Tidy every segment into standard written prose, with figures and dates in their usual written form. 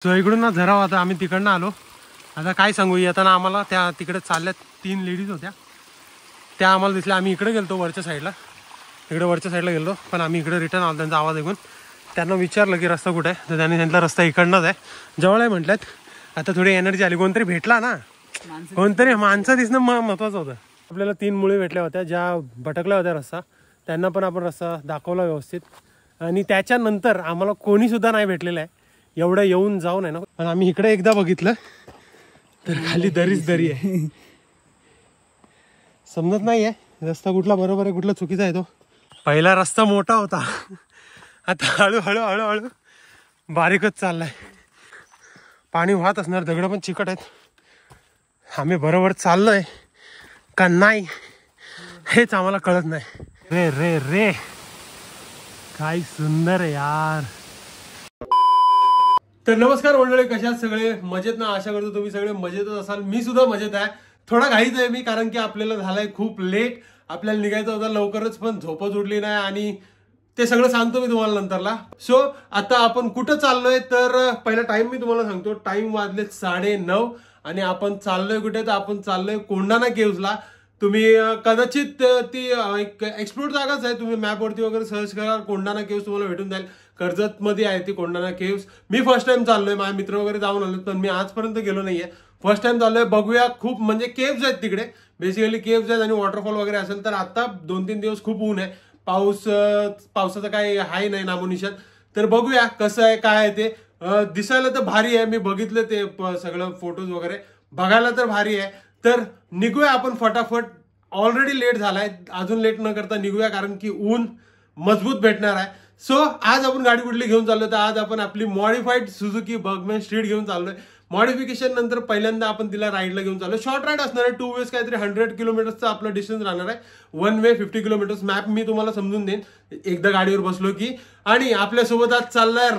So इकडून ना झरा होता, आम्ही तिकडनं आलो. आता काय सांगू, येताना आम्हाला त्या तिकडे चालल्या 3 लेडीज होत्या, त्या आम्हाला दिसल्या. आम्ही इकडे गेलो वरच्या साईडला, गेलो, पण आम्ही इकडे रिटर्न आलो. त्यांचा आवाज ऐकून त्यांना विचारलं की रस्ता कुठे आहे, तर त्यांनी त्यांचा रस्ता इकडनंच आहे, जवळ आहे म्हटल्यात. आता थोडी एनर्जी आली, कोणतरी भेटला ना, कोणतरी माणसं दिसणं महत्त्वाचं होतं. आपल्याला 3 मुली भेटल्या होत्या ज्या भटकल्या होत्या रस्ता, त्यांना पण आपण रस्ता दाखवला व्यवस्थित. आणि त्याच्यानंतर आम्हाला कोणीसुद्धा नाही भेटलेलं आहे, एवढं येऊन जाऊन आहे ना. पण आम्ही इकडे एकदा बघितलं तर खाली दरीच दरी आहे, समजत नाही आहे रस्ता कुठला बरोबर आहे कुठला चुकीचा आहे. तो पहिला रस्ता मोठा होता, आता हळूहळू हळूहळू बारीकच चाललाय. पाणी वाहत असणार, दगड पण चिकट आहेत. आम्ही बरोबर चाललोय का नाही हेच आम्हाला कळत नाही. रे रे रे काय सुंदर आहे यार. तर नमस्कार मंडळी, कशा सगळे मजेत ना? आशा करतो तुम्ही सगळे मजेतच असाल. मी सुद्धा मजेत आहे. थोडा घाईच आहे मी, कारण की आपल्याला झालाय खूप लेट. आपल्याला निघायचं होतं लवकरच, पण झोपच उडली नाही आणि ते सगळं सांगतो मी तुम्हाला नंतरला. सो आता आपण कुठं चाललोय, तर पहिला टाइम मी तुम्हाला सांगतो. टाइम वाजले 9:30 आणि आपण चाललोय कुठे, तर आपण चाललोय कोंडाणा केव्हजला. तुम्ही कदाचित ती एक एक्सप्लोर जागाच आहे, तुम्ही मॅपवरती वगैरे सर्च करा, कोंडाणा केव्स तुम्हाला भेटून जाईल. कर्जत मध्ये आहे ती कोंडाणा केव्स. मी फर्स्ट टाइम चाललोय, माझे मित्र वगैरे जाऊन आलो, पण मी आजपर्यंत गेलो नाहीये. फर्स्ट टाइम चाललोय, बघूया. खूप म्हणजे केव्स आहेत तिकडे, बेसिकली केव्स आहेत आणि वॉटरफॉल वगैरे असेल. तर आता 2-3 दिवस खूप ऊन आहे, पावसाचं काही हाय नाही नामोनिशान. तर बघूया कसं आहे काय आहे ते. दिसायला तर भारी आहे, मी बघितलं ते सगळं फोटोज वगैरे, बघायला तर भारी आहे. तर निघूया आपण फटाफट. ऑलरेडी लेट झालाय, अजून लेट न करता निघूया, कारण की ऊन मजबूत भेटणार आहे. सो आज आपण गाडी कुठली घेऊन चाललोय, तर आज आपण आपली मॉडिफाईड सुझुकी बर्गमॅन स्ट्रीट घेऊन चाललोय. मॉडिफिकेशन नंतर पहिल्यांदा आपण तिला राईडला घेऊन चाललोय. शॉर्ट राईड असणार आहे, 2 वेज काहीतरी 100 किलोमीटरचं आपलं डिस्टन्स राहणार आहे. 1 वे 50 किलोमीटर्स. मॅप मी तुम्हाला समजून देईन एकदा गाडीवर बसलो की. आणि आपल्यासोबत आज चाललाय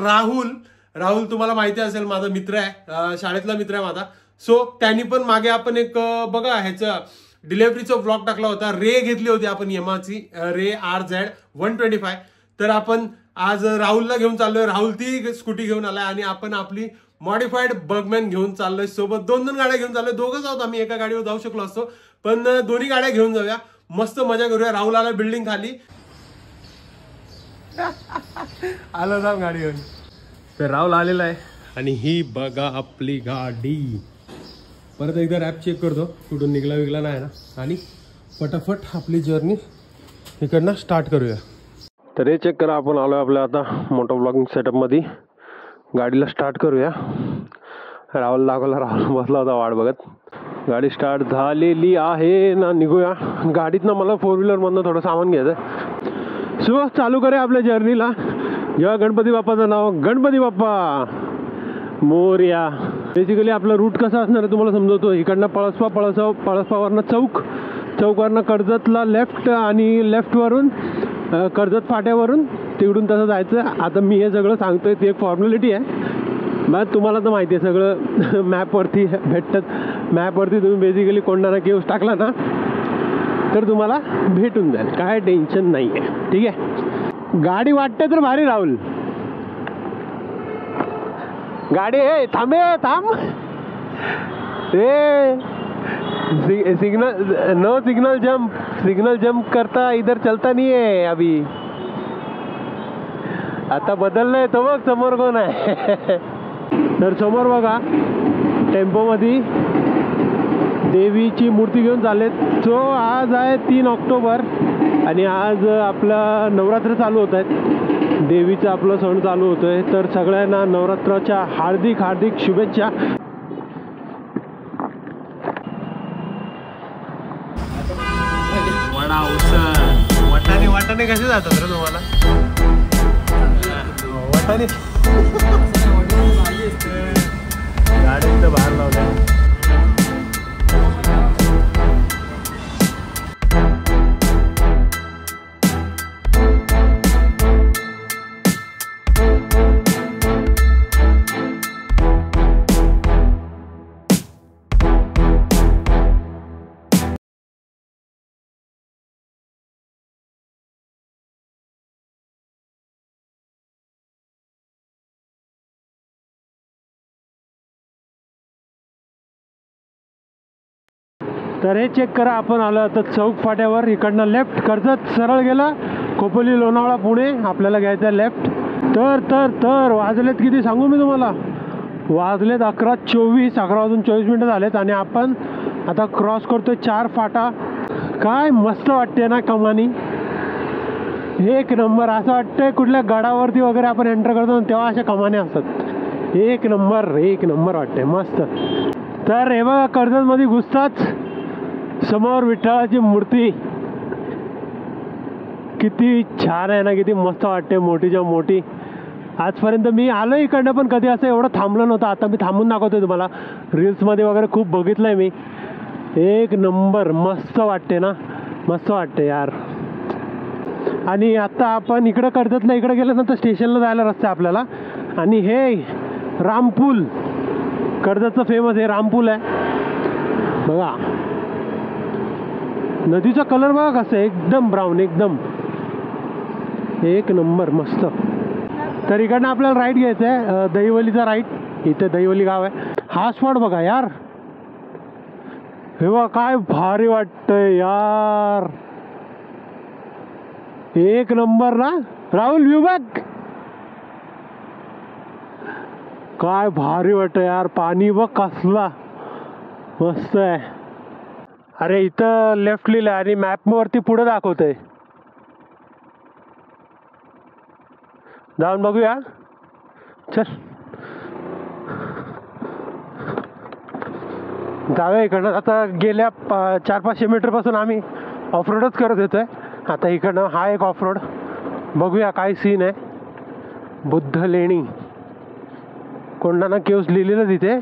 राहुल तुम्हाला माहिती असेल, माझा मित्र आहे, शाळेतला मित्र आहे माझा. सो त्यांनी पण मागे आपण एक बघा ह्याचं डिलेव्हरीचा ब्लॉग टाकला होता. रे घेतली होती आपण यमाची रे RZ 125. तर आपण आज राहुलला घेऊन चाललोय. राहुल ती स्कूटी घेऊन आलाय आणि आपण आपली मॉडिफाईड बर्गमॅन घेऊन चाललोय. सोबत 2 गाड्या घेऊन चाललोय. दोघंच आहोत आम्ही, एका गाडीवर जाऊ शकलो असतो, पण दोन्ही गाड्या घेऊन जाऊया, मस्त मजा करूया. राहुल आला बिल्डिंग खाली आलो जाऊ गाडी घेऊन. तर राहुल आलेला आहे आणि ही बघा आपली गाडी. परत एकदा रॅप चेक करतो कुठून निघला नाही ना, आणि फटाफट आपली जर्नी इकडनं स्टार्ट करूया. तर हे चेक करा, आपण आलो आपल्या आता मोटो ब्लॉगिंग सेटअपमध्ये. गाडीला स्टार्ट करूया. राहुल दाखवला, राहुल बसला होता वाट बघत. गाडी स्टार्ट झालेली आहे ना, निघूया. गाडीतनं मला 4 व्हीलरमधनं थोडं सामान घ्यायचं आहे. सो चालू करूया आपल्या जर्नीला. जेव्हा गणपती बाप्पाचं नाव, गणपती बाप्पा मोरया. बेसिकली आपला रूट कसा असणार आहे तुम्हाला समजवतो. इकडनं पळसपावरनं चौकवरनं कर्जतला लेफ्ट, आणि लेफ्टवरून कर्जत फाट्यावरून तिकडून तसं जायचं. आता मी हे सगळं सांगतोय, ती एक फॉर्मॅलिटी आहे, मग तुम्हाला तर माहिती आहे सगळं मॅपवरती भेटतात. मॅपवरती तुम्ही बेसिकली कोंडाणा केव्स टाकला ना, तर तुम्हाला भेटून जाईल, काय टेन्शन नाही आहे. ठीक आहे, गाडी वाटते तर भारी. राहुल गाडी आहे, थांब रे. सिग्नल जंप करता इधर चलता नहीं है अभी. आता बदललंय तो, बघ समोर कोण आहे. तर समोर बघा टेम्पोमध्ये देवीची मूर्ती घेऊन चाललेत. सो आज आहे 3 ऑक्टोबर आणि आज आपला नवरात्र चालू होत आहेत, देवीचं आपलं सण चालू होतोय. तर सगळ्यांना नवरात्राच्या हार्दिक शुभेच्छा. वाटाणे कसे जातात रे तुम्हाला? वाटाणे गाडीत बाहेर लावल्या. तर हे चेक करा, आपण आलो आता चौक फाट्यावर. इकडनं लेफ्ट, कर्जत सरळ गेलं, खोपोली लोणावळा पुणे, आपल्याला घ्यायचं आहे लेफ्ट. तर वाजलेत किती सांगू मी तुम्हाला, वाजलेत 11:24, 11:24 झालेत आणि आपण आता क्रॉस करतोय 4 फाटा. काय मस्त वाटते ना कमानी, एक नंबर. असं वाटतंय कुठल्या गडावरती वगैरे आपण एंटर करतो तेव्हा अशा कमान्या असतात. एक नंबर वाटते, मस्त. तर हे बघा, कर्जतमध्ये घुसताच समोर विठ्ठलाची मूर्ती, किती छान आहे ना, किती मस्त वाटते, मोठीच्या मोठी. आजपर्यंत मी आलो इकडनं पण कधी असं एवढं थांबलं नव्हतं. आता मी थांबून दाखवतोय तुम्हाला, रील्समध्ये वगैरे खूप बघितलंय मी. एक नंबर, मस्त वाटते ना, मस्त वाटते यार. आणि आता आपण इकडं कर्जतला इकडे गेल्यानंतर स्टेशनला जायला रस्ता आहे आपल्याला. आणि हे रामपूल, कर्जतचं फेमस हे रामपूल आहे बघा. नदीचा कलर बघा कसं आहे, एकदम ब्राऊन, एकदम एक नंबर, मस्त. तर इकडनं आपल्याला राईट घ्यायचं आहे, दहिवलीचा राईट. इथे दहिवली गाव आहे. हा स्पॉट बघा यार, हे बघा काय भारी वाटतंय यार, एक नंबर ना राहुल. व्ह्यू बघ, काय भारी वाटतं यार. पाणी बघ कसला मस्त आहे. अरे इथं लेफ्ट लिहिलं आणि मॅपवरती पुढे दाखवतंय, जाऊन बघूया. चल जाऊया इकडनं. आता गेल्या 400-500 मीटरपासून आम्ही ऑफरोडच करत येतोय. आता इकडनं हा एक ऑफरोड, बघूया काय सीन आहे. बुद्ध लेणी, कोंडाणा केव्स लिहिलेलं तिथे.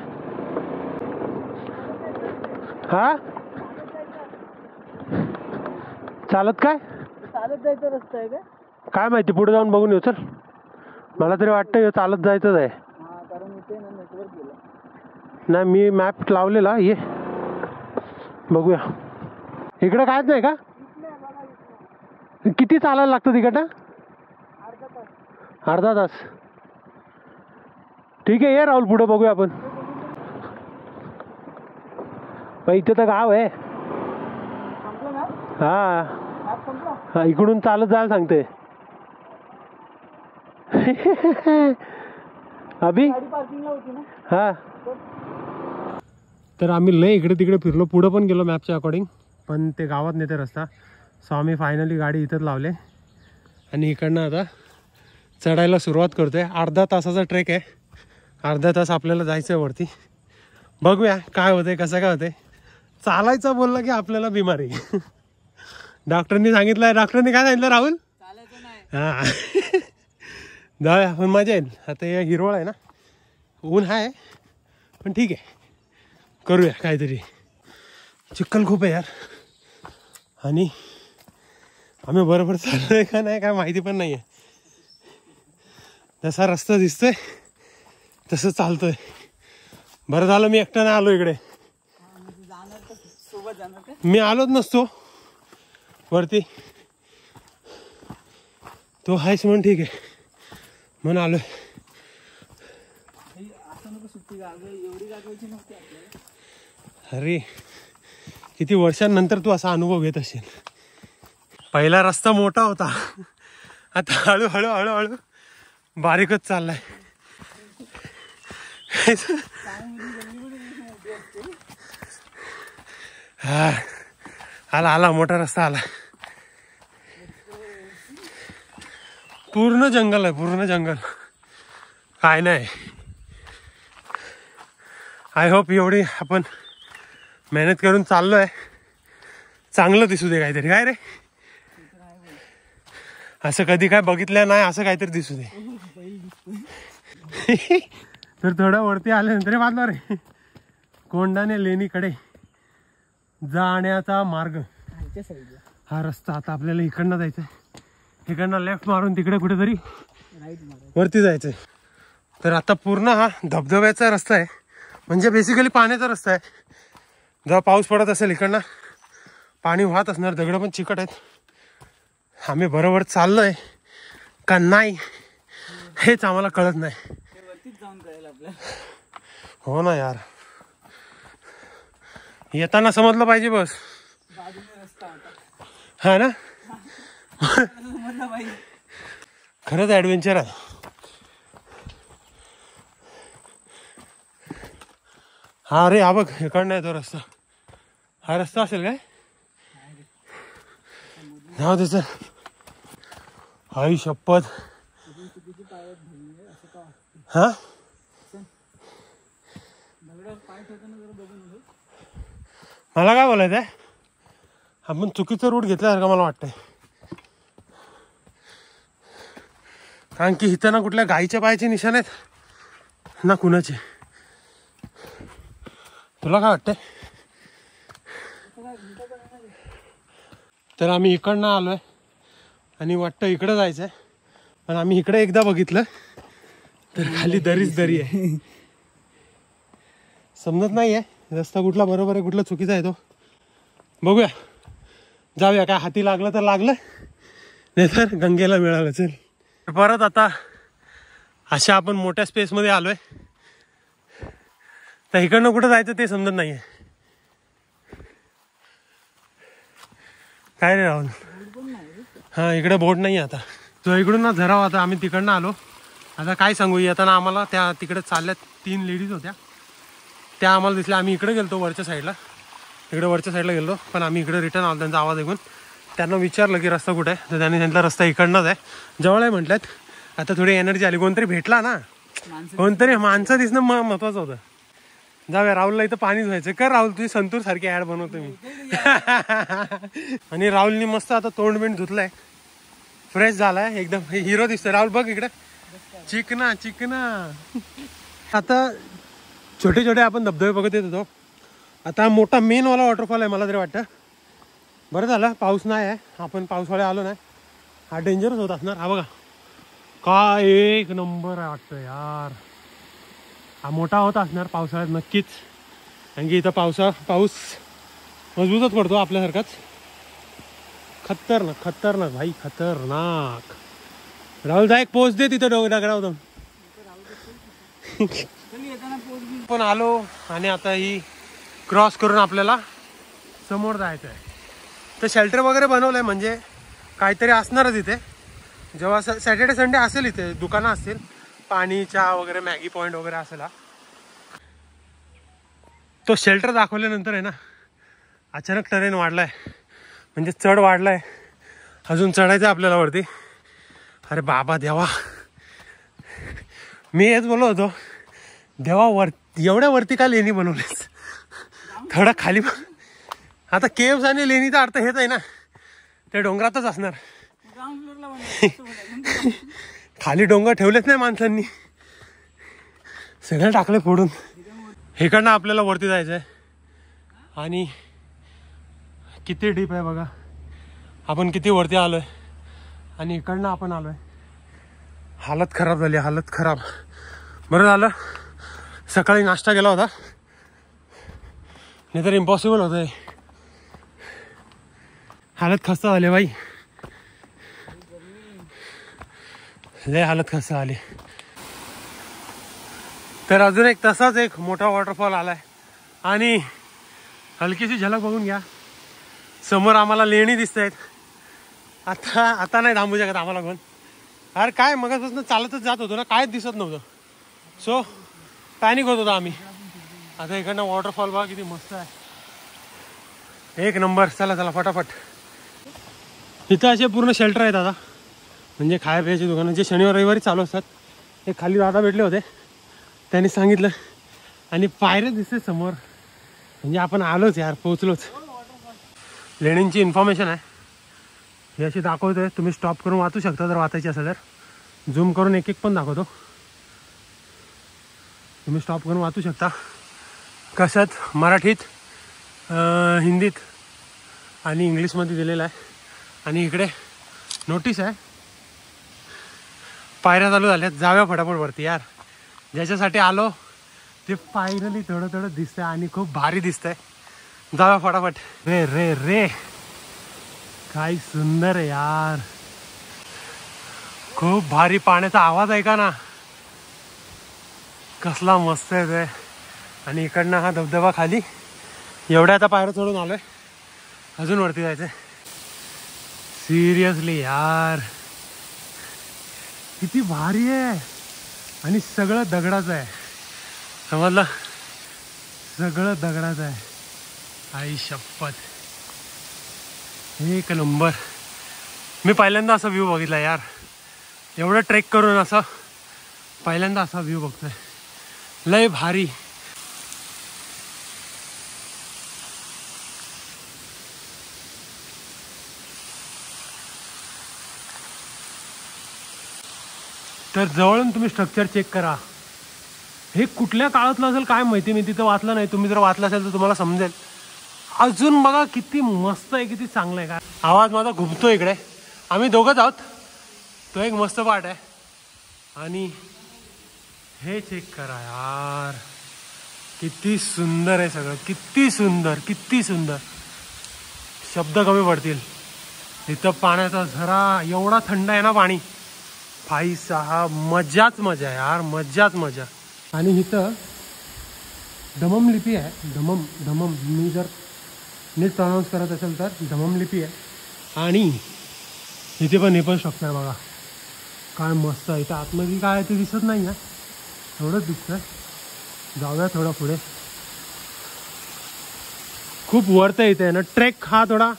हा चालत जायचं रस्ता आहे काय माहिती, पुढे जाऊन बघून येऊ. चल, मला तरी वाटतं चालत जायचंच आहे. नाही, मी मॅप लावलेला, ये बघूया. इकडं कायच नाही का? किती चालायला लागतं तिकडं? अर्धा तास. ठीक आहे, ये राहुल, पुढे बघूया आपण. इथे तर गाव आहे. हा, इकडून चालत जायला सांगते. अभि हा. तर आम्ही लय इकडे तिकडे फिरलो, पुढं पण गेलो मॅपच्या अकॉर्डिंग, पण ते गावात नेते रस्ता. सो आम्ही फायनली गाडी इथंच लावले आणि इकडनं आता चढायला सुरुवात करतोय. अर्धा तासाचा ट्रेक आहे, अर्धा तास आपल्याला जायचं आहे वरती. बघूया काय होतंय, कसं काय होतंय. चालायचं बोललं की आपल्याला बिमारी. डॉक्टरनी सांगितलं, डॉक्टरनी काय सांगितलं राहुल? हां जाऊया, पण मजा येईल. आता हे हिरवळ आहे ना, ऊन आहे पण ठीक आहे, करूया काहीतरी. चिखल खूप आहे यार आणि आम्ही बरोबर चाललोय का नाही काय माहिती पण नाही आहे. जसा रस्ता दिसतोय तसं चालतोय. बरं झालं मी एकटा नाही आलो इकडे, मी आलोच नसतो वरती. तो हायच म्हणून ठीक आहे म्हणून आलोय. अरे किती वर्षांनंतर तू असा अनुभव घेत असेल. पहिला रस्ता मोठा होता, आता हळूहळू हळूहळू बारीकच चाललाय. हा आला आला, मोठा रस्ता आला. पूर्ण जंगल आहे, पूर्ण जंगल, काय नाही. आय होप एवढी आपण मेहनत करून चाललोय, चांगलं दिसू दे काहीतरी. काय रे, असं कधी काय बघितलं नाही, असं काहीतरी दिसू दे. तर थोडं वरती आल्यानंतर बांधणार आहे कोंडाणे लेणीकडे जाण्याचा मार्ग. हा रस्ता आता आपल्याला इकडनं जायचंय, इकडनं लेफ्ट मारून तिकडे कुठेतरी वरती जायचंय. तर आता पूर्ण हा धबधब्याचा रस्ता आहे, म्हणजे बेसिकली पाण्याचा रस्ता आहे. जेव्हा पाऊस पडत असेल इकडनं पाणी वाहत असणार, दगडं पण चिकट आहेत. आम्ही बरोबर चाललोय का नाही हेच आम्हाला कळत नाही. हो ना यार, येताना समजलं पाहिजे बस. हा ना. खरंच ऍडव्हेंचर आहे. हा रे, हा बघ इकडनं आहे तो रस्ता. हा रस्ता असेल काय? नाव त्याचं आई शपथ. हा मला काय बोलायचं आहे, आपण चुकीचं रूट घेतल्यासारखं मला वाटतंय. कारण की इथं ना कुठल्या गाईच्या पायाचे निशाण आहेत ना कुणाचे. तुला काय वाटतंय? तर आम्ही इकडनं आलोय आणि वाटतं इकडं जायचं आहे, पण आम्ही इकडे एकदा बघितलं तर खाली दरीच दरी आहे. समजत नाही आहे रस्ता कुठला बरोबर आहे कुठला चुकीचा आहे तो. बघूया, जाऊया. काय हाती लागलं तर लागलं, नाही तर गंगेला मिळालं. चल परत आता अशा आपण मोठ्या स्पेसमध्ये आलोय. तर इकडनं कुठं जायचं ते समजत नाहीये. काय रे राहुल? हा इकडे बोट नाही आता. तो इकडून ना झराव. आता आम्ही तिकडनं आलो. आता काय सांगू, येताना आम्हाला त्या तिकडे चालल्या 3 लेडीज होत्या, त्या आम्हाला दिसल्या. आम्ही इकडे गेलतो वरच्या साईडला, इकडे वरच्या साईडला गेलो, पण आम्ही इकडे रिटर्न आलो. त्यांचा आवाज ऐकून त्यांना विचारलं की रस्ता कुठे आहे, तर त्यांनी त्यांचा रस्ता इकडनंच आहे, जवळ आहे म्हटल्यात. आता थोडी एनर्जी आली, कोणतरी भेटला ना, कोणतरी माणसं दिसणं महत्वाचं होतं. जाऊया. राहुलला इथं पाणी धुवायचं. कर राहुल, तुझी संतूर सारखी ऍड बनवतो मी. आणि राहुलनी मस्त आता तोंड बिंड धुतलाय, फ्रेश झालाय, एकदम हिरो दिसतोय. राहुल बघ इकडे, चिकना चिकना. आता छोटे छोटे आपण धबधबे बघत येत होतो. आता मोठा मेन वाला वॉटरफॉल आहे मला तरी वाटतं. बरं झालं पाऊस नाही आहे, आपण पावसाळ्यात आलो नाही. हा डेंजरस होत असणार. हा बघा काय एक नंबर आहे वाटतं यार. हा मोठा होत असणार पावसाळ्यात नक्कीच, कारण की इथं पाऊस मजबूतच पडतो आपल्यासारखाच. खतरनाक खतरनाक भाई, खतरनाक. राहुल जा एक पोच दे तिथं दगडावर. पण आलो आणि आता ही क्रॉस करून आपल्याला समोर जायचं आहे. तर शेल्टर वगैरे बनवलंय, म्हणजे काहीतरी असणारच इथे. जेव्हा सॅटर्डे संडे असेल इथे दुकानं असतील, पाणी चहा वगैरे मॅगी पॉईंट वगैरे असेल. तो शेल्टर दाखवल्यानंतर आहे ना अचानक टरेन वाढलाय, म्हणजे चढ वाढलाय. अजून चढायचं आहे आपल्याला वरती. अरे बाबा देवा, मी हेच बोललो होतो, देवा एवढ्या वरती का लेणी बनवलीस, थोडा खाली. आता केव्स आणि लेणीचा अर्थ हेच आहे ना, त्या डोंगरातच असणार. खाली डोंगर ठेवलेच नाही माणसांनी, सगळं टाकलं फोडून. इकडनं आपल्याला वरती जायचं आहे आणि किती डीप आहे बघा. आपण किती वरती आलोय आणि इकडनं आपण आलोय. हालत खराब झाली, हालत खराब. बरं झालं सकाळी नाश्ता केला होता, नाही तर इम्पॉसिबल होतं. हालत खस्ता झाली बाई, लय हालत खस्ता आली. तर अजून एक तसाच एक मोठा वॉटरफॉल आलाय आणि हलकीशी झलक बघून घ्या. समोर आम्हाला लेणी दिसत आहेत. आता नाही थांबू शकत आम्हाला कोण. अरे काय मगापासून चालतच जात होतो ना, कायच दिसत नव्हतं, सो पॅनिक होत होतो आम्ही. आता इकडनं वॉटरफॉल बघा किती मस्त आहे, एक नंबर. चला चला फटाफट. इथं असे पूर्ण शेल्टर आहेत आता, म्हणजे खाया प्यायची दुकानं जे शनिवार रविवारी चालू असतात. हे खाली दादा भेटले होते, त्यांनी सांगितलं. आणि पायऱ्या दिसते समोर, म्हणजे आपण आलोच यार, पोहोचलोच. लेणींची इन्फॉर्मेशन आहे ही अशी दाखवतोय. तुम्ही स्टॉप करून वाचू शकता जर वाचायची असेल तर. झूम करून एक एक पण दाखवतो, तुम्ही स्टॉप करून वाचू शकता. कशात मराठीत, हिंदीत आणि इंग्लिशमध्ये दिलेलं आहे. आणि इकडे नोटीस आहे, पायऱ्या चालू झाल्यात. जाव्या फटाफट वरती यार. ज्याच्यासाठी आलो ते फायनली थोडं थोडं दिसतंय आणि खूप भारी दिसतंय. जाव्या फटाफट. रे रे रे काय सुंदर आहे यार, खूप भारी. पाण्याचा आवाज ऐका ना, कसला मस्त आहे ते. आणि इकडनं हा धबधबा खाली एवढ्या आता पायऱ्या चढून आलोय, अजून वरती जायचंय. सिरियसली यार किती भारी आहे. आणि सगळं दगडाचं आहे, समजलं, सगळं दगडाचं आहे. आई शपथ, एक नंबर. मी पहिल्यांदा असा व्ह्यू बघितला यार, एवढं ट्रेक करून असं पहिल्यांदा असा व्ह्यू बघतोय, लय भारी. तर जवळून तुम्ही स्ट्रक्चर चेक करा. हे कुठल्या काळातलं असेल काय माहिती, मी तिथं वाचलं नाही. तुम्ही जर वाचलं असेल तर तुम्हाला समजेल. अजून बघा किती मस्त आहे, किती चांगलं आहे. काय आवाज माझा घुमतो इकडे. आम्ही दोघंच आहोत, तो एक मस्त पार्ट आहे. आणि हे चेक करा यार, किती सुंदर आहे सगळं, किती सुंदर, किती सुंदर. शब्द कमी पडतील. इथं पाण्याचा झरा एवढा थंड आहे ना पाणी, भाई साहब मजाच मजा यार, मजाच मजा. आणि इथं धमम लिपी आहे, धमम मी जर नीट प्रनाऊन्स करत असेल तर धमम लिपी आहे. आणि इथे पण हे पण स्ट्रक्चर बघा, काय मस्त आहे. इथं आतमध्ये काय ते दिसत नाही आहे, एवढंच दिसतंय. जाऊया थोडा पुढे. खूप वरत आहे इथे ना. ट्रेक हा थोडा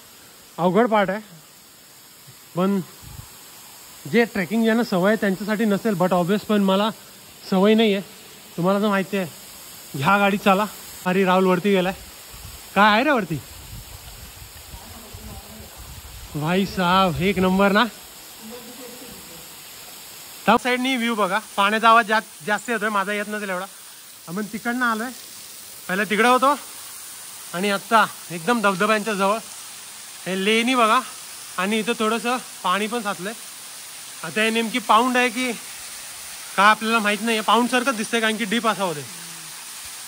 अवघड पार्ट आहे, पण जे ट्रेकिंग ज्यांना सवय आहे त्यांच्यासाठी नसेल. बट ऑब्वियस, पण मला सवय नाही आहे, तुम्हाला तर माहिती आहे. ह्या गाडी चाला. अरे राहुल वरती गेलाय. काय आहे रे वरती? भाई साहब एक नंबर ना. त्या साईडनी व्ह्यू बघा, पाण्याचा आवाज जास्त येतोय, माझा येत नसेल एवढा. आपण तिकडनं आलोय, पहिला तिकडे होतो आणि आत्ता एकदम धबधब्यांच्या जवळ. हे लेणी बघा, आणि इथं थोडंसं पाणी पण साचलंय. आता हे नेमकी पाऊंड आहे की काय आपल्याला माहित नाही. पाऊंड सारखंच दिसतंय, कारण की डीप असा होते,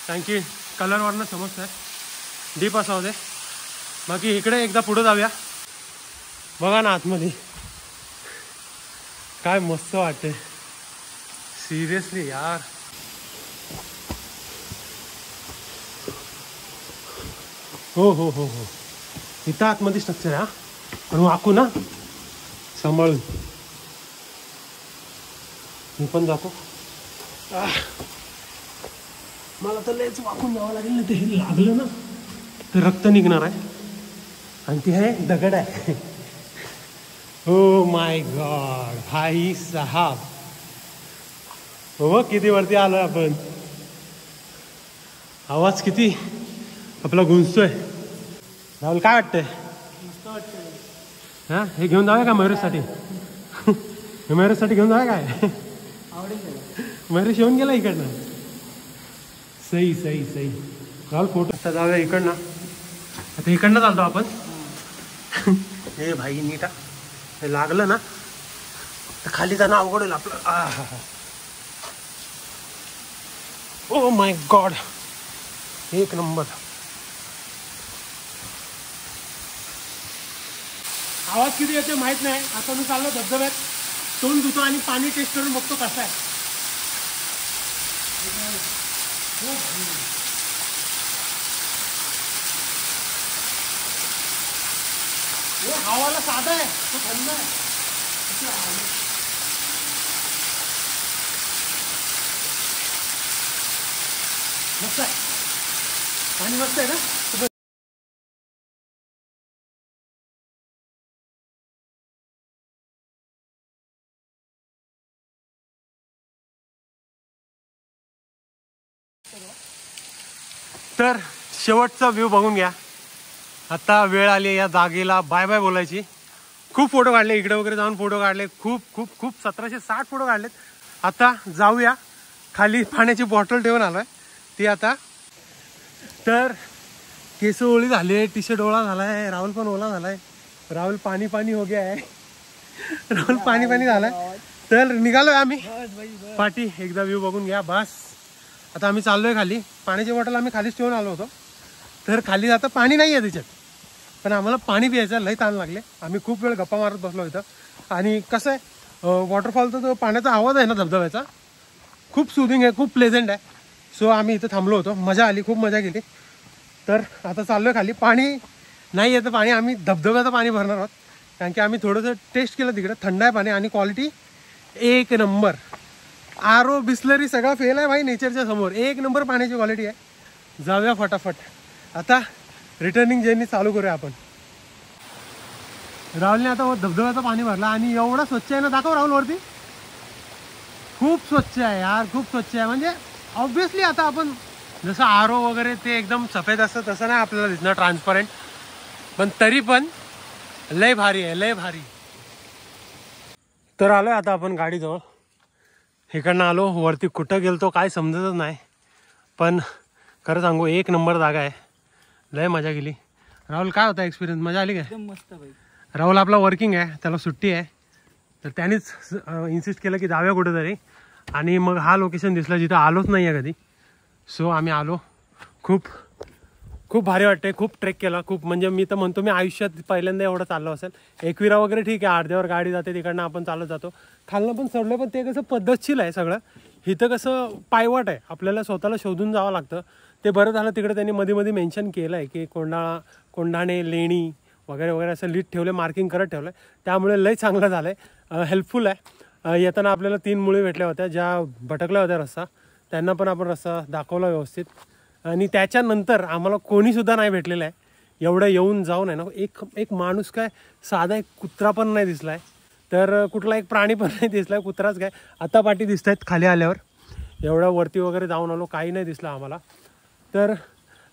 कारण की कलरवरनं समजतंय डीप असा होते. बाकी इकडे एकदा पुढे जाऊया. बघा ना आतमध्ये काय मस्त वाटते, सिरियसली यार. हो हो हो हो, इथं आतमध्ये स्ट्रक्चर आहे. पण वाकू ना, सांभाळून. मी पण जातो. मला तर लयच वाकून जावं लागेल, ना ते हे लागलं ना तर रक्त निघणार आहे. आणि ते आहे दगड आहे. हो माय गॉड भाई साहब, हो किती वरती आलोय आपण. आवाज किती आपला गुंजतोय. राहुल काय वाटतंय? हा, हे घेऊन जाऊया का मयुरेशसाठी? मयुरेशसाठी घेऊन जाऊया काय? मयुरेश येऊन गेला इकडनं. सही सही सही. राहुल फोटो. आता जाऊया इकडनं. आता इकडनं चालतो आपण. हे भाई नीटा, हे लागलं ना तर खाली जाणं अवघड होईल आपलं. ओ माय गॉड, एक नंबर. आवाज किती येते माहित नाही. आता मी चाललो धबधब्यात, तोंड धुतो आणि पाणी टेस्ट करून बघतो कसं आहे. हवाला साधा आहे, तो थंड आहे. मस्त आहे पाणी, मस्त आहे ना. तर शेवटचा व्ह्यू बघून घ्या. आता वेळ आली या जागेला बाय बाय बोलायची. खूप फोटो काढले, इकडे वगैरे जाऊन फोटो काढले, खूप खूप खूप 1760 फोटो काढलेत. आता जाऊया खाली. पाण्याची बॉटल ठेवून आलोय ती आता. तर केस ओळी झाले, टी शर्ट ओला झालाय, राहुल पण ओला झालाय. राहुल पाणी पाणी हो गया आहे. राहुल पाणी पाणी झालाय. तर निघालोय आम्ही पाठी. एकदा व्ह्यू बघून घ्या बस. आता आम्ही चाललोय खाली. पाण्याची बॉटल आम्ही खालीच ठेवून आलो होतो. तर खाली आता पाणी नाही आहे त्याच्यात, पण आम्हाला पाणी प्यायचं लई ताण लागले. आम्ही खूप वेळ गप्पा मारत बसलो इथं. आणि कसं आहे, वॉटरफॉलचा जो पाण्याचा आवाज आहे ना धबधब्याचा, खूप सुदिंग आहे, खूप प्लेझंट आहे. सो आम्ही इथं थांबलो होतो. मजा आली, खूप मजा केली. तर आता चाललोय खाली. पाणी नाही येतं, पाणी आम्ही धबधब्याचं पाणी भरणार आहोत, कारण की आम्ही थोडंसं टेस्ट केलं तिकडे. थंड आहे पाणी आणि क्वालिटी एक नंबर. आरो बिस्लरी सगळा फेल आहे भाई नेचरच्या समोर. एक नंबर पाण्याची क्वालिटी आहे. जाऊया फटाफट. आता रिटर्निंग जर्नी चालू करूया आपण. राहुलने आता धबधब्याचं पाणी भरला आणि एवढा स्वच्छ आहे ना. दाखव राहुल वरती. खूप स्वच्छ आहे यार, खूप स्वच्छ आहे. म्हणजे ऑब्व्हियसली आता आपण जसं आरो वगैरे ते एकदम सफेद असतं तसं नाही आपल्याला दिसणार, ट्रान्सपरंट, पण तरी पण लय भारी आहे, लय भारी. तर आलोय आता आपण गाडीजवळ. इकडनं आलो वरती. कुठं गेलतो काय समजतच नाही, पण खरं सांगू एक नंबर जागा आहे. लय मजा गेली. राहुल काय होता एक्सपिरियन्स, मजा आली काय? एकदम मस्त भाई. राहुल आपला वर्किंग आहे, त्याला सुट्टी आहे, तर त्यानेच इन्सिस्ट केलं की जाऊया कुठेतरी. आणि मग हा लोकेशन दिसला जिथं आलोच नाही आहे कधी. सो आम्ही आलो. खूप खूप भारी वाटते. खूप ट्रेक केला खूप. म्हणजे मी तर म्हणतो मी आयुष्यात पहिल्यांदा एवढं चाललो असेल. एकविरा वगैरे ठीक आहे, अर्ध्यावर गाडी जाते तिकडनं आपण चालत जातो. खालनं पण चढलं, पण ते कसं पद्धतशीर आहे सगळं. इथं कसं पायवाट आहे, आपल्याला स्वतःला शोधून जावं लागतं. ते बरं झालं तिकडे त्यांनी मध्ये मध्ये मेन्शन केलं आहे की कोंढाणे, लेणी वगैरे वगैरे असं लिस्ट ठेवलं, मार्किंग करत ठेवलं आहे. त्यामुळे लय चांगलं झालं आहे, हेल्पफुल आहे. येताना आपल्याला 3 मुली भेटल्या होत्या ज्या भटकल्या होत्या रस्ता. त्यांना पण आपण रस्ता दाखवला व्यवस्थित. आणि त्याच्यानंतर आम्हाला कोणीसुद्धा नाही भेटलेलं आहे. एवढं येऊन जाऊन आहे ना, एक माणूस काय, साधा एक कुत्रा पण नाही दिसला आहे. तर कुठला एक प्राणी पण नाही दिसला आहे. कुत्राच काय आता पाठी दिसत आहेत खाली आल्यावर. एवढ्या वरती वगैरे जाऊन आलो, काही नाही दिसलं आम्हाला. तर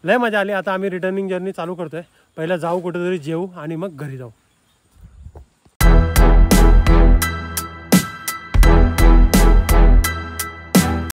लय मजा आली. आता आम्ही रिटर्निंग जर्नी चालू करतो आहे. पहिला जाऊ कुठेतरी जेवू आणि मग घरी जाऊ.